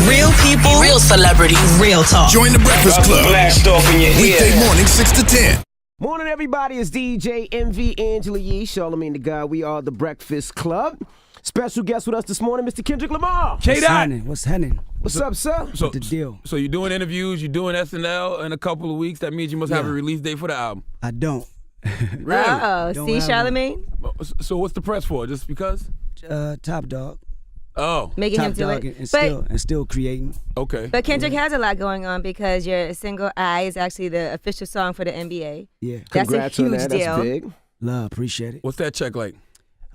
Real people, real celebrities, real talk. Join the Breakfast Club. Blast off in your Weekday morning, 6 to 10. Morning, everybody. It's DJ MV Angela Yee, Charlamagne the God. We are the Breakfast Club. Special guest with us this morning, Mr. Kendrick Lamar. What's happening? What's up, sir? What's the deal? So you're doing interviews, you're doing SNL in a couple of weeks. That means you must have a release date for the album. I don't. Really? Uh-oh. See, Charlamagne? So what's the press for? Just because? Top Dog. Oh. Making him Top do Dog it. and still creating. Okay. But Kendrick has a lot going on because your single I is actually the official song for the NBA. Yeah. That's Congrats a huge on that. deal. That's big. Love, appreciate it. What's that check like?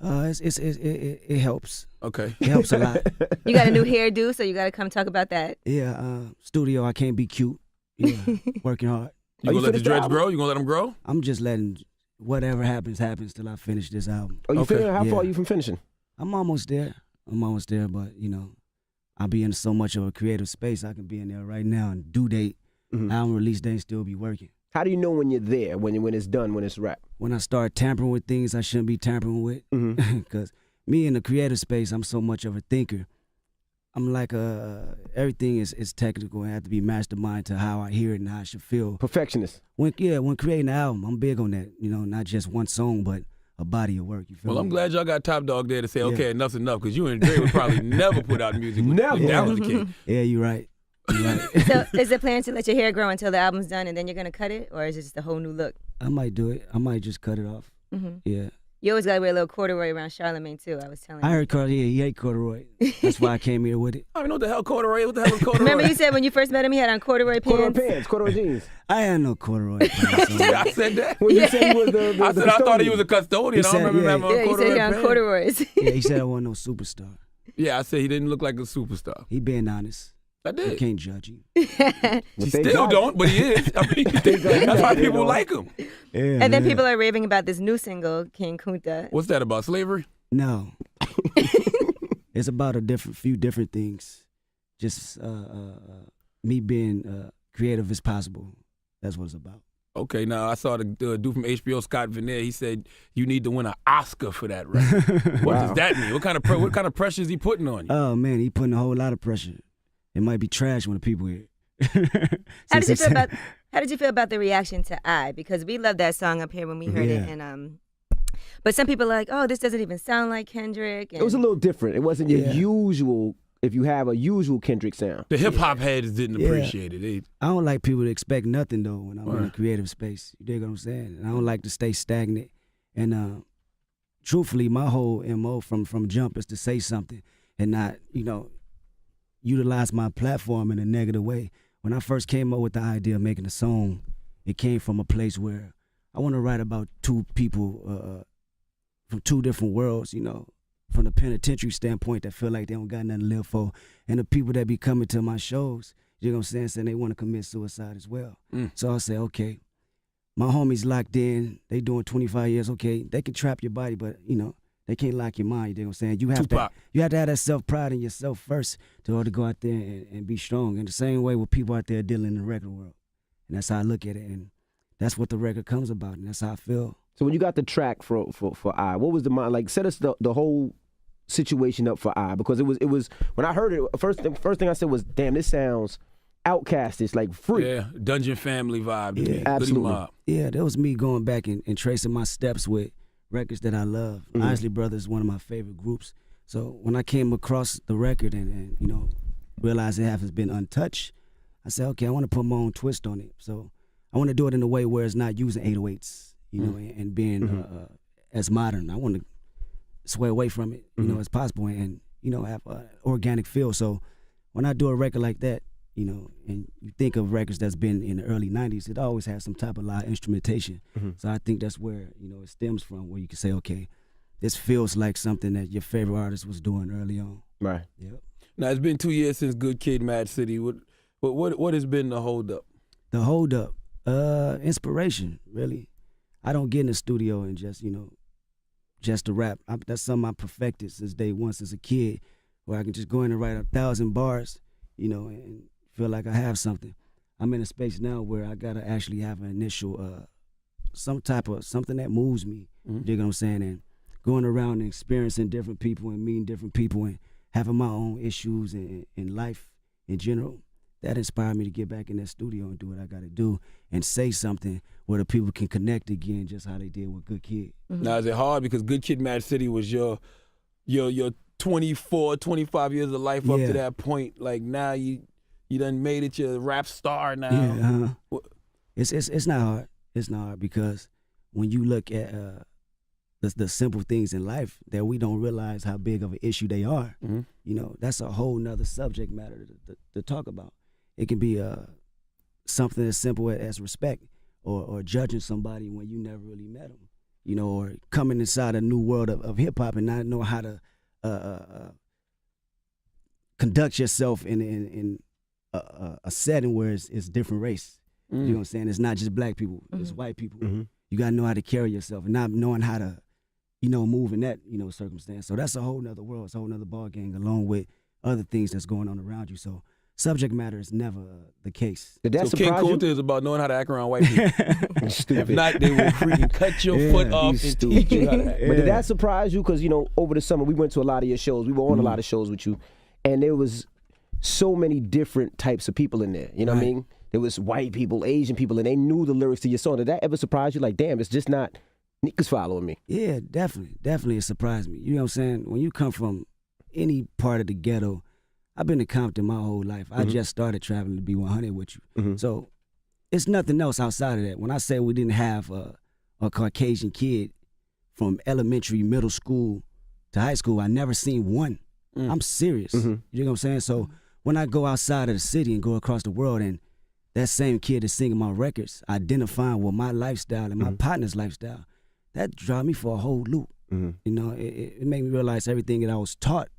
It helps. Okay. It helps a lot. You got a new hairdo, so you got to come talk about that. Yeah, studio, I can't be cute. Yeah, working hard. You gonna let the dreads grow? You gonna let them grow? I'm just letting whatever happens till I finish this album. Oh, you Okay. How far are you from finishing? I'm almost there, but, you know, I'll be in so much of a creative space. I can be in there right now and due date, album release date, still be working. How do you know when you're there, when it's done, when it's wrapped? When I start tampering with things I shouldn't be tampering with, because me in the creative space, I'm so much of a thinker. I'm like everything is technical and have to be mastermind to how I hear it and how I should feel. Perfectionist. When creating an album, I'm big on that. You know, not just one song, but a body of work. You feel Well, me? I'm glad y'all got Top Dog there to say, okay, enough's enough, because you and Dre would probably never put out music if that was the case. Yeah, you're right. So is the plan to let your hair grow until the album's done and then you're going to cut it? Or is it just a whole new look? I might do it. I might just cut it off. Yeah. You always got to wear a little corduroy around Charlamagne, too, I was telling you. I heard Cardi, he hate corduroy. That's why I came here with it. I don't know what the hell corduroy is. What the hell is corduroy? Remember you said when you first met him, he had on corduroy pants? Corduroy jeans. I had no corduroy pants on. I said that. Well, you said he was the I said I thought he was a custodian. I don't remember him on Yeah, he corduroy said he on pants. corduroys. Yeah, he said I wasn't no superstar. Yeah, I said he didn't look like a superstar. He being honest. I I did. can't judge him. He still don't, but he is. I mean, that's why people like him. Yeah, And then people are raving about this new single, King Kunta. What's that about, slavery? No. It's about few different things. Just me being creative as possible. That's what it's about. Okay, now I saw the dude from HBO, Scott Veneer. He said you need to win an Oscar for that record. What does that mean? What kind of pressure is he putting on you? Oh man, he putting a whole lot of pressure. It might be trash when the people hear it. How did you feel about the reaction to I? Because we loved that song up here when we heard it, and but some people are like, oh, this doesn't even sound like Kendrick. And It was a little different. It wasn't your usual. If you have a usual Kendrick sound, The hip hop heads didn't appreciate it. I don't like people to expect nothing though when I'm in a creative space. You dig what I'm saying? And I don't like to stay stagnant. And truthfully, my whole MO from jump is to say something and not, utilize my platform in a negative way. When I first came up with the idea of making a song, it came from a place where I want to write about two people from two different worlds, from the penitentiary standpoint that feel like they don't got nothing to live for, and the people that be coming to my shows, you know what I'm saying they want to commit suicide as well. So I say, okay, my homies locked in, they doing 25 years, okay, they can trap your body, but, they can't lock your mind, you know what I'm saying? You have to have that self-pride in yourself first in order to go out there and be strong. In the same way with people out there dealing in the record world. And that's how I look at it, and that's what the record comes about, and that's how I feel. So when you got the track for I, what was the mind like? Set us the whole situation up for I, because it was when I heard it first thing I said was, damn, this sounds outcastish, like free. Yeah, Dungeon Family vibe. To me. Absolutely. Mob. Yeah, that was me going back and tracing my steps with records that I love. Isley Brothers is one of my favorite groups. So when I came across the record and realized it hasn't been untouched, I said, okay, I want to put my own twist on it. So I want to do it in a way where it's not using 808s, and being as modern. I want to sway away from it, as possible, and have an organic feel. So when I do a record like that, and you think of records that's been in the early 90s, it always has some type of live instrumentation. So I think that's where, it stems from, where you can say, okay, this feels like something that your favorite artist was doing early on. Right. Yep. Now, it's been 2 years since Good Kid, Mad City. What has been the hold up? The hold up, inspiration, really. I don't get in the studio and just to rap. That's something I perfected since day one, since a kid, where I can just go in and write 1,000 bars, and feel like I have something. I'm in a space now where I gotta actually have an initial, something that moves me. You dig what I'm saying? And going around and experiencing different people and meeting different people and having my own issues in life in general, that inspired me to get back in that studio and do what I got to do and say something where the people can connect again, just how they did with Good Kid. Now, is it hard because Good Kid, Mad City was your 24, 25 years of life up to that point? Like now you done made it your rap star now. Yeah, It's not hard. It's not hard because when you look at the simple things in life that we don't realize how big of an issue they are, you know, that's a whole nother subject matter to talk about. It can be something as simple as respect or judging somebody when you never really met them, you know, or coming inside a new world of hip-hop and not know how to conduct yourself in a setting where it's different race. You know what I'm saying? It's not just black people, it's white people. You gotta know how to carry yourself and not knowing how to, you know, move in that, you know, circumstance. So that's a whole nother world, it's a whole nother ball game along with other things that's going on around you. So subject matter is never the case. Did that so King surprise you? Kunta is about knowing how to act around white people. Stupid. If not, they will freaking cut your foot off and teach you how to act. But did that surprise you? Because, you know, over the summer, we went to a lot of your shows. We were on a lot of shows with you. And there was so many different types of people in there. You know what I mean? There was white people, Asian people, and they knew the lyrics to your song. Did that ever surprise you? Like, damn, it's just not niggas following me. Yeah, definitely it surprised me. You know what I'm saying? When you come from any part of the ghetto, I've been to Compton my whole life. I just started traveling to be 100 with you. So it's nothing else outside of that. When I say we didn't have a Caucasian kid from elementary, middle school to high school, I never seen one. I'm serious. You know what I'm saying? So when I go outside of the city and go across the world and that same kid is singing my records, identifying with my lifestyle and my partner's lifestyle, that drive me for a whole loop. You know, it made me realize everything that I was taught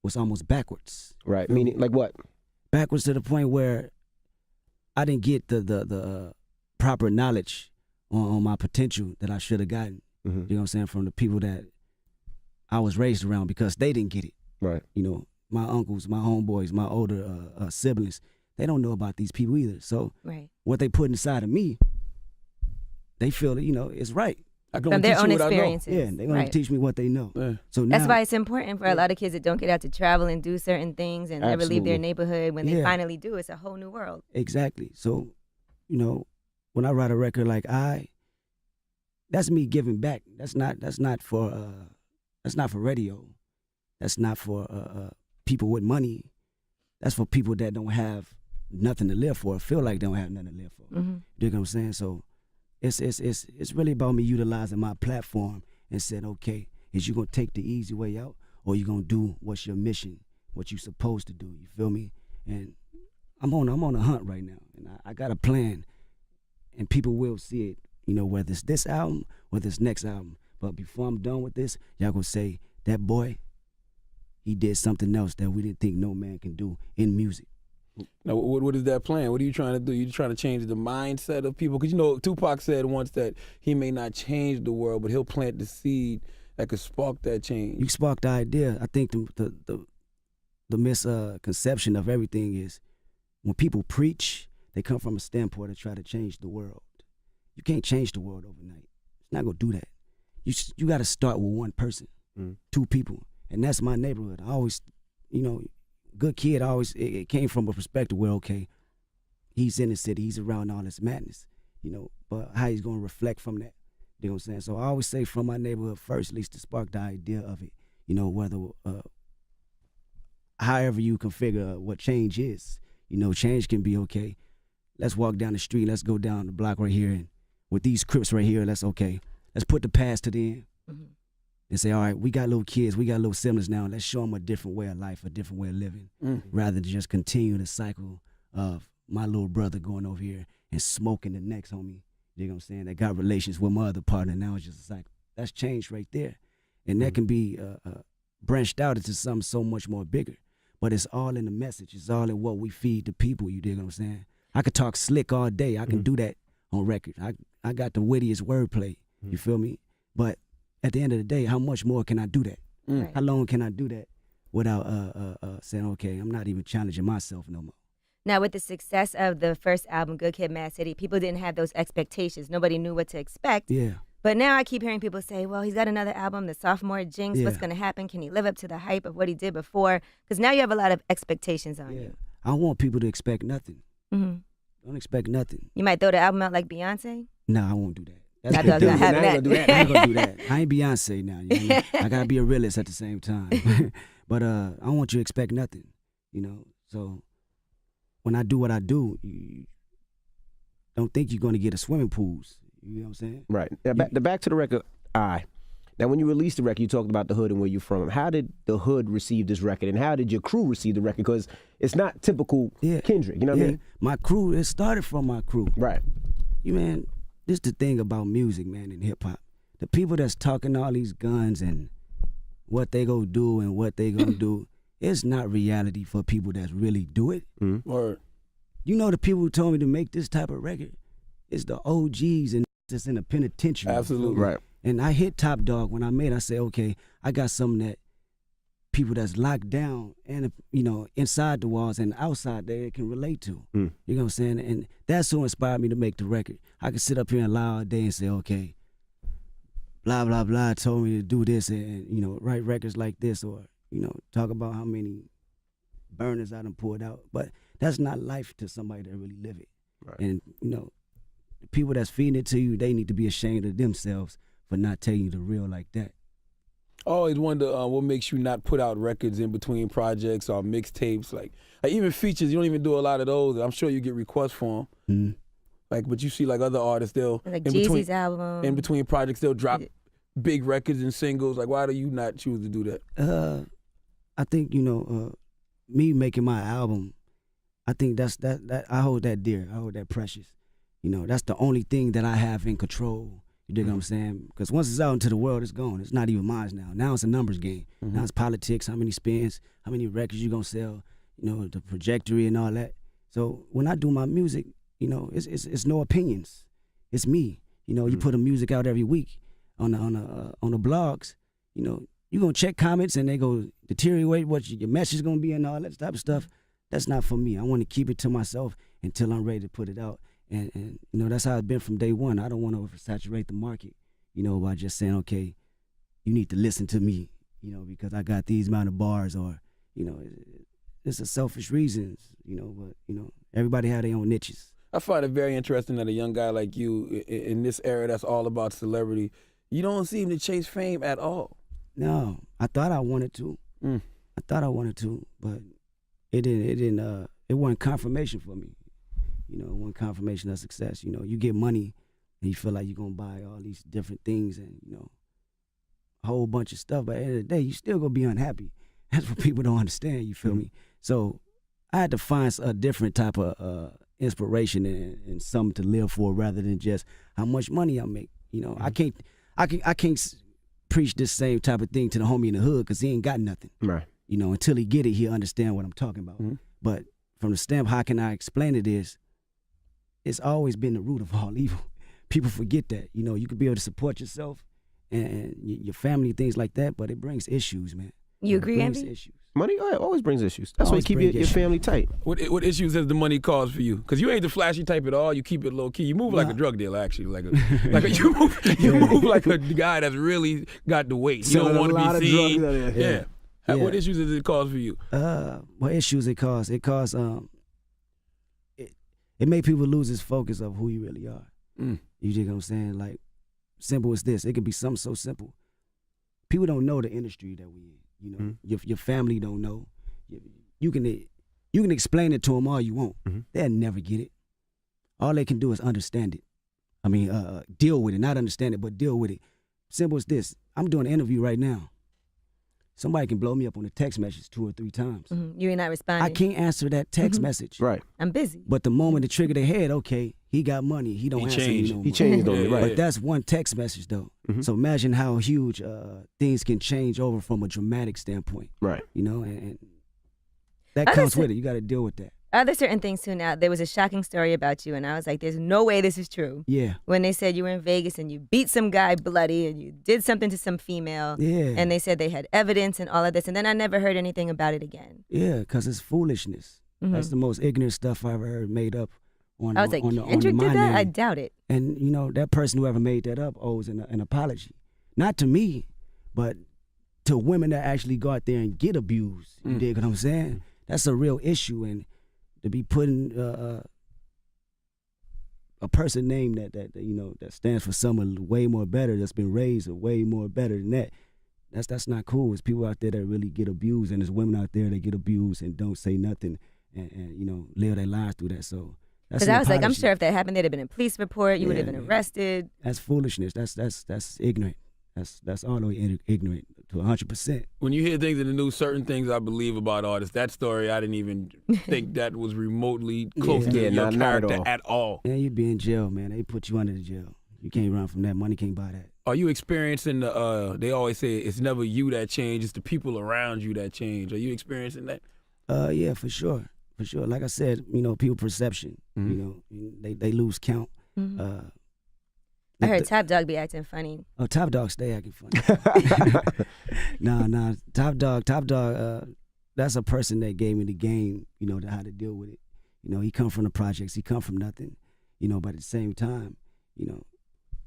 was almost backwards. Right, meaning, like what? Backwards to the point where I didn't get the proper knowledge on my potential that I should have gotten. You know what I'm saying? From the people that I was raised around because they didn't get it. Right. You know, my uncles, my homeboys, my older siblings, they don't know about these people either. So what they put inside of me, they feel that, you know, it's right. From their own experiences. Yeah, they're going to teach me what they know. So now, that's why it's important for a lot of kids that don't get out to travel and do certain things and never leave their neighborhood. When they finally do, it's a whole new world. Exactly. So, you know, when I write a record like that's me giving back. That's not for radio. That's not for people with money. That's for people that don't have nothing to live for, feel like they don't have nothing to live for. You know what I'm saying? So it's really about me utilizing my platform and saying, okay, is you gonna take the easy way out or you gonna do what's your mission, what you supposed to do, you feel me? And I'm on a hunt right now and I got a plan and people will see it, you know, whether it's this album or this next album. But before I'm done with this, y'all gonna say, that boy, he did something else that we didn't think no man can do in music. Now, what is that plan? What are you trying to do? You trying to change the mindset of people? Because, you know, Tupac said once that he may not change the world, but he'll plant the seed that could spark that change. You sparked the idea. I think the misconception of everything is when people preach, they come from a standpoint to try to change the world. You can't change the world overnight. It's not going to do that. You got to start with one person, 2 people. And that's my neighborhood. I always, you know, Good Kid, it came from a perspective where, okay, he's in the city, he's around all this madness, you know, but how he's going to reflect from that, you know what I'm saying? So I always say from my neighborhood first, at least to spark the idea of it, you know, whether, however you configure what change is, you know, change can be, okay, let's walk down the street, let's go down the block right here, and with these Crips right here, let's put the past to the end. And say, all right, we got little kids, we got little siblings now, let's show them a different way of life, a different way of living, rather than just continue the cycle of my little brother going over here and smoking the next homie, you know what I'm saying, that got relations with my other partner, now it's just a cycle. That's change right there. And that can be branched out into something so much more bigger. But it's all in the message, it's all in what we feed the people, you dig what I'm saying? I could talk slick all day, I can do that on record. I got the wittiest wordplay, you feel me? But at the end of the day, how much more can I do that? How long can I do that without saying, okay, I'm not even challenging myself no more? Now, with the success of the first album, Good Kid, Mad City, people didn't have those expectations. Nobody knew what to expect. Yeah. But now I keep hearing people say, well, he's got another album, the sophomore Jinx. What's going to happen? Can he live up to the hype of what he did before? Because now you have a lot of expectations on you. I don't want people to expect nothing. Mm-hmm. Don't expect nothing. You might throw the album out like Beyonce. No, I won't do that. I thought I was I having ain't gonna do that. that. I ain't gonna do that. I ain't Beyonce now. You know? I gotta be a realist at the same time. But I don't want you to expect nothing. You know. So when I do what I do, you don't think you're gonna get a swimming pools. You know what I'm saying? Right. Now, back to the record. Now, when you released the record, you talked about the hood and where you're from. How did the hood receive this record, and how did your crew receive the record? Because it's not typical Kendrick. You know what I mean? My crew. It started from my crew. Right. Man, this is the thing about music, man, and hip hop. The people that's talking all these guns and what they gonna do and what they gonna do, it's not reality for people that really do it. Mm-hmm. Word. You know, the people who told me to make this type of record, it's the OGs and that's in the penitentiary. Absolutely. Right. And I hit Top Dog when I made it. I said, okay, I got something that people that's locked down and, you know, inside the walls and outside there can relate to. Mm. You know what I'm saying? And that's what inspired me to make the record. I could sit up here and lie all day and say, okay, blah, blah, blah, told me to do this and, you know, write records like this or, you know, talk about how many burners I done poured out. But that's not life to somebody that really live it. Right. And, you know, the people that's feeding it to you, they need to be ashamed of themselves for not telling you the real like that. I always wonder what makes you not put out records in between projects or mixtapes, like even features. You don't even do a lot of those. I'm sure you get requests for them. Mm-hmm. Like, but you see, like other artists, they'll Like in Jeezy's between, album. in between projects, they'll drop big records and singles. Like, why do you not choose to do that? I think, you know, me making my album, I think that I hold that dear. I hold that precious. You know, that's the only thing that I have in control. You dig what I'm saying? Because once it's out into the world, it's gone. It's not even mine now. Now it's a numbers game. Now it's politics, how many spins, how many records you gonna sell, you know, the trajectory and all that. So when I do my music, you know, it's no opinions. It's me. You know, you put a music out every week on the blogs. You know, you gonna check comments and they go deteriorate what your message is gonna be and all that type of stuff. That's not for me. I want to keep it to myself until I'm ready to put it out. And you know, that's how it's been from day one. I don't want to oversaturate the market, you know, by just saying, okay, you need to listen to me, you know, because I got these amount of bars or, you know, it's a selfish reasons, you know, but, you know, everybody have their own niches. I find it very interesting that a young guy like you, in this era that's all about celebrity, you don't seem to chase fame at all. No, I thought I wanted to. I thought I wanted to, but it wasn't confirmation for me. You know, one confirmation of success. You know, you get money and you feel like you're going to buy all these different things and, you know, a whole bunch of stuff. But at the end of the day, you still going to be unhappy. That's what people don't understand, you feel me? So I had to find a different type of inspiration and something to live for rather than just how much money I make. You know, I can't preach this same type of thing to the homie in the hood because he ain't got nothing. Right. You know, until he get it, he'll understand what I'm talking about. But from the stamp, how can I explain it is, it's always been the root of all evil. People forget that. You know, you could be able to support yourself and your family, things like that, but it brings issues, man. You agree, brings Envy? issues. Money always brings issues. That's why you Always keep bring your issues. family tight. What issues has the money caused for you? Because you ain't the flashy type at all. You keep it low key. You move like a drug dealer, actually. You move like a guy that's really got the weight. You don't want to be seen. Yeah. What issues does it cause for you? What issues it cause? It cause it made people lose its focus of who you really are. You dig what I'm saying? Like, simple as this. It could be something so simple. People don't know the industry that we in. You know, your family don't know. You can explain it to them all you want. They'll never get it. All they can do is understand it. I mean, deal with it. Not understand it, but deal with it. Simple as this. I'm doing an interview right now. Somebody can blow me up on a text message 2 or 3 times. You ain't not responding. I can't answer that text message. Right. I'm busy. But the moment the trigger their head, okay, he got money. He don't answer me no more. He changed on me, right. But that's one text message, though. So imagine how huge things can change over from a dramatic standpoint. Right. You know, and that comes with it. You got to deal with that. Are there certain things too now? There was a shocking story about you, and I was like, there's no way this is true. Yeah. When they said you were in Vegas and you beat some guy bloody and you did something to some female. Yeah. And they said they had evidence and all of this, and then I never heard anything about it again. Yeah, because it's foolishness. That's the most ignorant stuff I ever heard made up on I was like, on Kendrick my did that? name. I doubt it. And, you know, that person who ever made that up owes an apology. Not to me, but to women that actually go out there and get abused. You dig what I'm saying? That's a real issue. And to be putting a person name that you know that stands for someone way more better, that's been raised way more better than that. That's not cool. There's people out there that really get abused, and there's women out there that get abused and don't say nothing, and you know, live their lives through that. So that's because I was like, I'm sure if that happened, there'd have been a police report. You would have been arrested. That's foolishness. That's ignorant. That's all the way ignorant to 100%. When you hear things in the news, certain things I believe about artists. That story, I didn't even think that was remotely close to your character at all. Yeah, you'd be in jail, man. They put you under the jail. You can't run from that. Money can't buy that. Are you experiencing the? They always say it's never you that change; it's the people around you that change. Are you experiencing that? Yeah, for sure. For sure. Like I said, you know, people perception. You know, they lose count. I heard Top Dog be acting funny. Oh, Top Dog stay acting funny. Nah. Top Dog. That's a person that gave me the game. You know, how to deal with it. You know, he come from the projects. He come from nothing. You know, but at the same time, you know,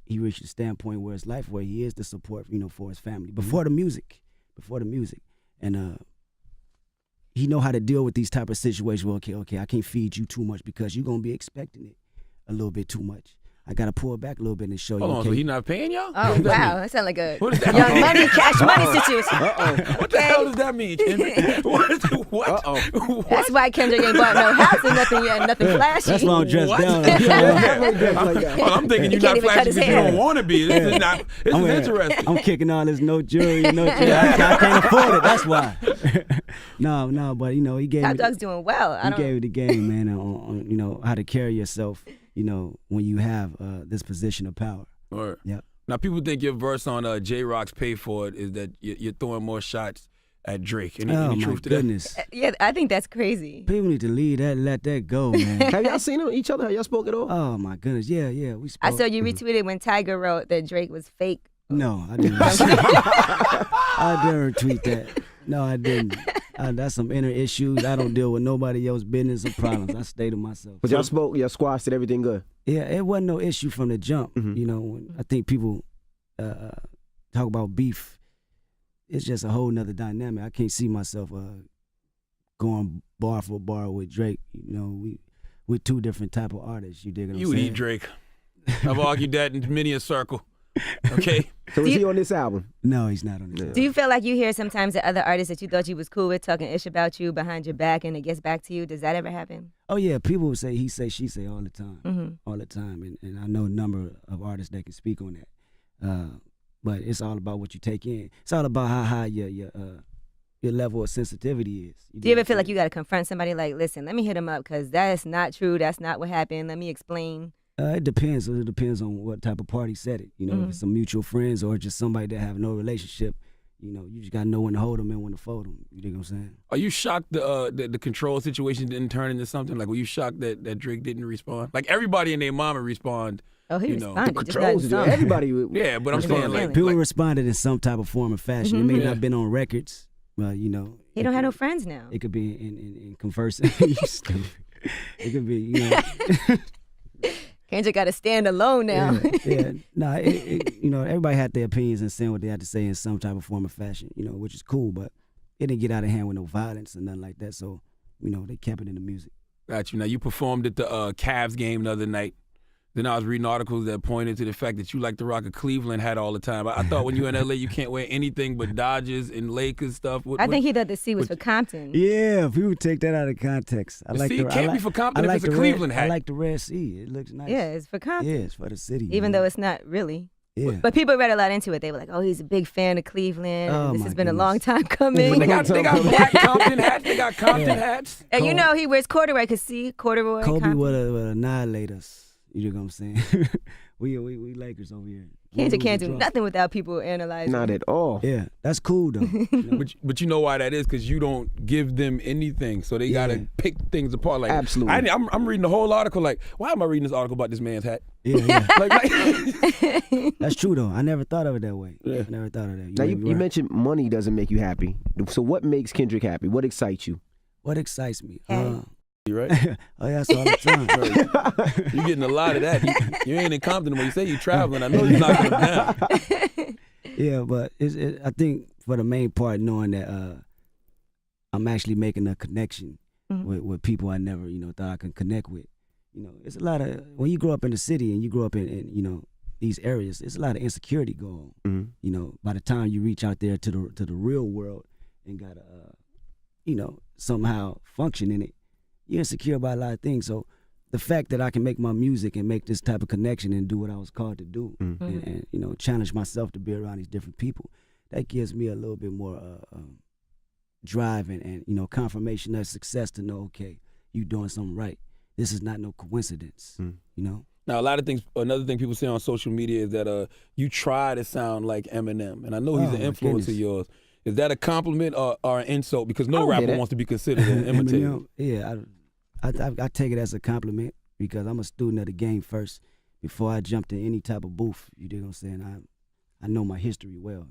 he reached a standpoint where his life, where he is the support, you know, for his family. Before the music, and he know how to deal with these type of situations. Well, okay, I can't feed you too much because you're gonna be expecting it a little bit too much. I gotta pull back a little bit and show you. Hold on, okay. so he not paying y'all? Oh, wow. That sounds like a What is that? Young Money, Cash Money situation. What the hell does that mean, Kendrick? What? That's why Kendrick ain't bought no house or nothing yet, nothing flashy. That's why I'm dressed What? down. I'm thinking you're not even cut flashy his because you hair. don't want to be. This is not. This is interesting. I'm kicking all this no jewelry. I can't afford it. That's why. No, but you know, he gave Top me. Dog's doing well. He gave me the game, man, on you know how to carry yourself. You know, when you have this position of power. Right. Yep. Now, people think your verse on J-Rock's Pay For It is that you're throwing more shots at Drake. Any Oh my truth to goodness. Yeah, I think that's crazy. People need to leave that, let that go, man. Have y'all seen each other? Have y'all spoke at all? Oh my goodness, yeah, we spoke. I saw you retweeted when Tiger wrote that Drake was fake. No, I didn't. I didn't retweet that. No, I didn't. That's some inner issues. I don't deal with nobody else's business or problems. I stay to myself. But y'all spoke, y'all squashed it, everything good? Yeah, it wasn't no issue from the jump. You know, when I think people talk about beef. It's just a whole nother dynamic. I can't see myself going bar for bar with Drake. You know, we're two different type of artists. You dig what I'm You would saying? eat Drake. I've argued that in many a circle. Okay. So is he on this album? No, he's not on this. Do you feel like you hear sometimes the other artists that you thought you was cool with talking ish about you behind your back and it gets back to you? Does that ever happen? Oh yeah, people would say he say, she say all the time, all the time, and I know a number of artists that can speak on that. But it's all about what you take in. It's all about how high your level of sensitivity is. Do you ever feel like you got to confront somebody like, listen, let me hit him up because that's not true. That's not what happened. Let me explain. It depends. It depends on what type of party said it. You know, if it's some mutual friends or just somebody that have no relationship. You know, you just gotta know when to hold them and when to fold them. You know what I'm saying? Are you shocked the control situation didn't turn into something? Like, were you shocked that Drake didn't respond? Like, everybody and their mama respond. Oh, he you know. responded. Just not Controls in do. song. Everybody. Yeah, but I'm saying like People responded in some type of form or fashion. It may Yeah. not have been on records, but you know. He don't have no friends now. It could be in conversing. You stupid. It could be, you know. Kendrick got to stand alone now. Yeah. Nah, you know, everybody had their opinions and saying what they had to say in some type of form or fashion, you know, which is cool, but it didn't get out of hand with no violence or nothing like that. So, you know, they kept it in the music. Got you. Now, you performed at the Cavs game the other night. Then I was reading articles that pointed to the fact that you like the rock a Cleveland hat all the time. I thought when you're in L.A. you can't wear anything but Dodgers and Lakers stuff. I think he thought the C was for Compton. Yeah, people take that out of context. I The like C the, can't I be for Compton I if like it's a the Cleveland red, hat. I like the red C. It looks nice. Yeah, it's for Compton. Yeah, it's for the city. Even man. though it's not really. Yeah. But people read a lot into it. They were like, oh, he's a big fan of Cleveland. Oh, This my has been a goodness. long time coming. they got black Compton hats. They got Compton hats. And you know he wears corduroy because see, corduroy. Kobe Compton. would annihilate us. You know what I'm saying? we Lakers over here. Kendrick can't do Draw. nothing without people analyzing. Not at all. Yeah, that's cool though. You know? But you know why that is? Because you don't give them anything, so they gotta Yeah. pick things apart. Like Absolutely. I'm reading the whole article. Like, why am I reading this article about this man's hat? Yeah. Like That's true though. I never thought of it that way. Yeah. I never thought of that. Now, may you be right. mentioned money doesn't make you happy. So what makes Kendrick happy? What excites you? What excites me? Hey. right? Oh yeah, that's all the time. You're getting a lot of that. You ain't in Compton when you say you traveling. I know you're knocking them down. Yeah, but I think for the main part, knowing that I'm actually making a connection with people I never, thought I could connect with. It's a lot of, when you grow up in the city and you grow up in these areas, there's a lot of insecurity going on. By the time you reach out there to the real world and gotta, somehow function in it, you're insecure about a lot of things. So the fact that I can make my music and make this type of connection and do what I was called to do, and challenge myself to be around these different people, that gives me a little bit more drive and confirmation of success to know, okay, you doing something right. This is not no coincidence, Now, another thing people say on social media is that you try to sound like Eminem, and I know he's an influence of yours. Is that a compliment or an insult? Because no rapper wants to be considered an imitator. I take it as a compliment because I'm a student of the game first before I jump to any type of booth. You dig what I'm saying? I know my history well,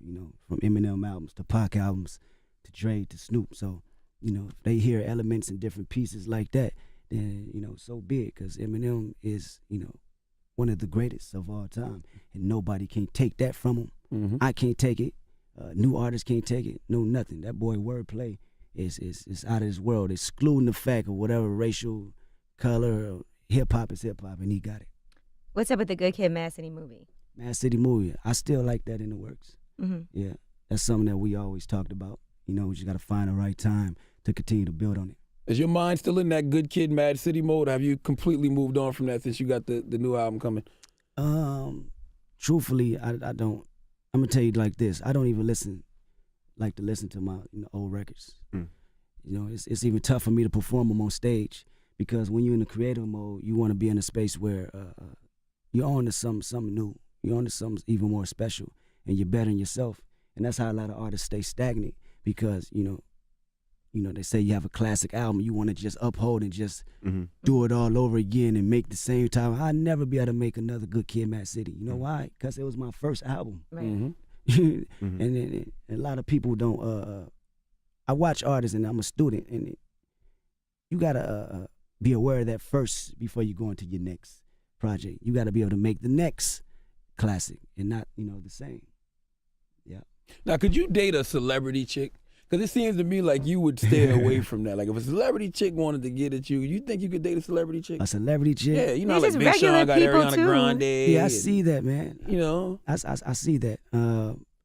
from Eminem albums to Pac albums to Dre to Snoop. So, if they hear elements and different pieces like that, then, so be it, because Eminem is, one of the greatest of all time, and nobody can take that from him. I can't take it. New artists can't take it. No, nothing. That boy wordplay is out of this world, excluding the fact of whatever racial color or hip-hop is hip-hop, and he got it. What's up with the Good Kid, Mad City movie? Mad City movie, I still like that in the works. Yeah, that's something that we always talked about. We just got to find the right time to continue to build on it. Is your mind still in that Good Kid, Mad City mode? Have you completely moved on from that since you got the new album coming? Truthfully, I don't. I'm gonna tell you like this. I don't even listen to my old records. It's even tough for me to perform them on stage because when you're in the creative mode, you want to be in a space where you're on to something new. You're on to something even more special, and you're bettering yourself. And that's how a lot of artists stay stagnant because they say you have a classic album, you want to just uphold and just do it all over again and make the same time. I'll never be able to make another Good Kid, Mad City. You know why? Because it was my first album. Right. And a lot of people don't. I watch artists and I'm a student, and you gotta be aware of that first before you go into your next project. You gotta be able to make the next classic and not the same. Yeah. Now, could you date a celebrity chick? Because it seems to me like you would stay away from that. Like if a celebrity chick wanted to get at you, you think you could date a celebrity chick? A celebrity chick? Yeah, like Big Sean got Ariana Grande. Yeah, I see that, man. I see that.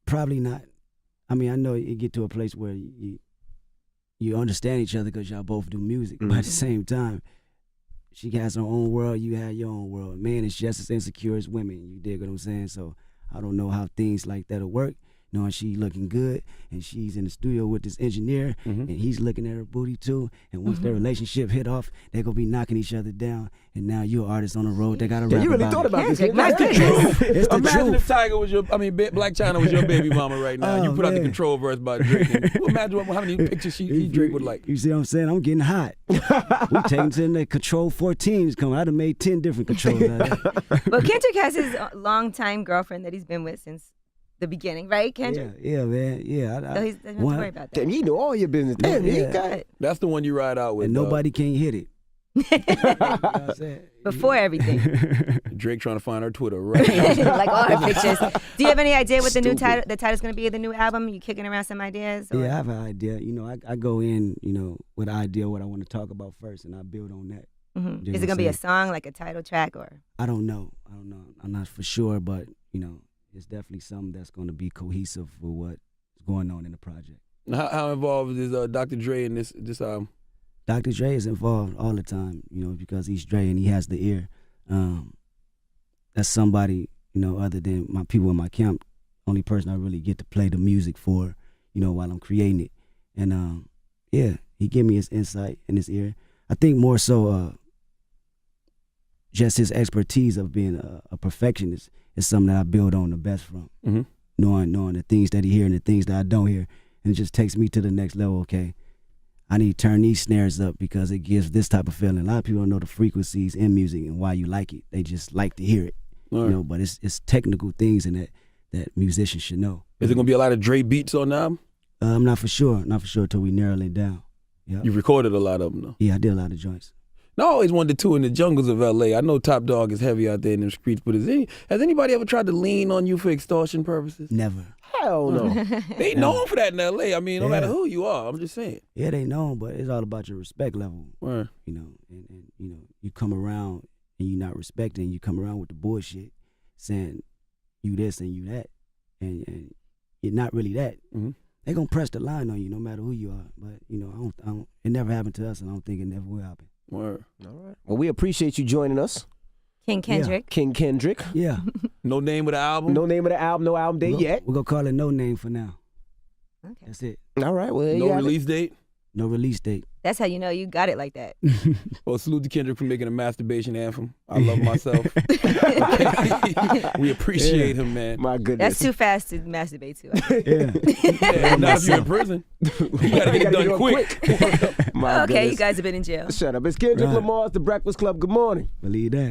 Probably not. I mean, I know you get to a place where you understand each other because y'all both do music. But at the same time, she has her own world, you have your own world. Man is just as insecure as women. You dig what I'm saying? So I don't know how things like that will work. Knowing she looking good and she's in the studio with this engineer and he's looking at her booty too, and once their relationship hit off, they're gonna be knocking each other down, and now you're an artist on the road, they gotta rap you really about thought about this. It's the Imagine truth. if Tiger was Black China was your baby mama right now. You put out the Control verse by Drake. Imagine how many pictures Drake would like. You see what I'm saying? I'm getting hot. We taking to the Control 14s coming. I'd have made 10 different controls out of that. Well, Kendrick has his longtime girlfriend that he's been with since the beginning, right, Kendrick? Yeah, man. Yeah. So he doesn't have to worry about that. Damn, you know all your business. Damn, he got it. That's the one you ride out with. And nobody can hit it. You know what I'm saying? Before everything. Drake trying to find her Twitter right now. Like all her pictures. Do you have any idea what the title's going to be of the new album? You kicking around some ideas? Or? Yeah, I have an idea. I go in, with an idea what I want to talk about first, and I build on that. Is it going to be a song, like a title track, or? I don't know. I'm not for sure, but, it's definitely something that's going to be cohesive with what's going on in the project. How involved is Dr. Dre in this album? Dr. Dre is involved all the time, because he's Dre and he has the ear. That's somebody, other than my people in my camp, only person I really get to play the music for, while I'm creating it. And he gave me his insight and his ear. I think more so just his expertise of being a perfectionist is something that I build on the best from. Knowing the things that he hear and the things that I don't hear. And it just takes me to the next level, okay? I need to turn these snares up because it gives this type of feeling. A lot of people don't know the frequencies in music and why you like it. They just like to hear it. Right. But it's technical things in that musicians should know. Is it gonna be a lot of Dre beats on the album? I'm not for sure. Not for sure until we narrow it down. Yep. You recorded a lot of them though. Yeah, I did a lot of joints. I always wanted to tour in the jungles of LA. I know Top Dog is heavy out there in them streets, but has anybody ever tried to lean on you for extortion purposes? Never. Hell no. They known for that in L.A. I mean, no matter who you are, I'm just saying. Yeah, they know, but it's all about your respect level. Right. You know, and you know, you come around and you're not respecting, you come around with the bullshit, saying you this and you that, and you're not really that. Mm-hmm. They're gonna press the line on you no matter who you are. But you know, I don't. It never happened to us, and I don't think it never will happen. Word. All right. Well, we appreciate you joining us. King Kendrick. King Kendrick. Yeah. No name of the album? No name of the album, no album date yet. We're gonna call it No Name for now. Okay. That's it. All right. Well, No release date? No release date. That's how you know you got it like that. Well, salute to Kendrick for making a masturbation anthem. I love myself. We appreciate him, man. My goodness. That's too fast to masturbate to. Yeah, not if you're in prison. You gotta get it done quick. My Okay, goodness. you guys have been in jail. Shut up. It's Kendrick Lamar's The Breakfast Club. Good morning. Believe that.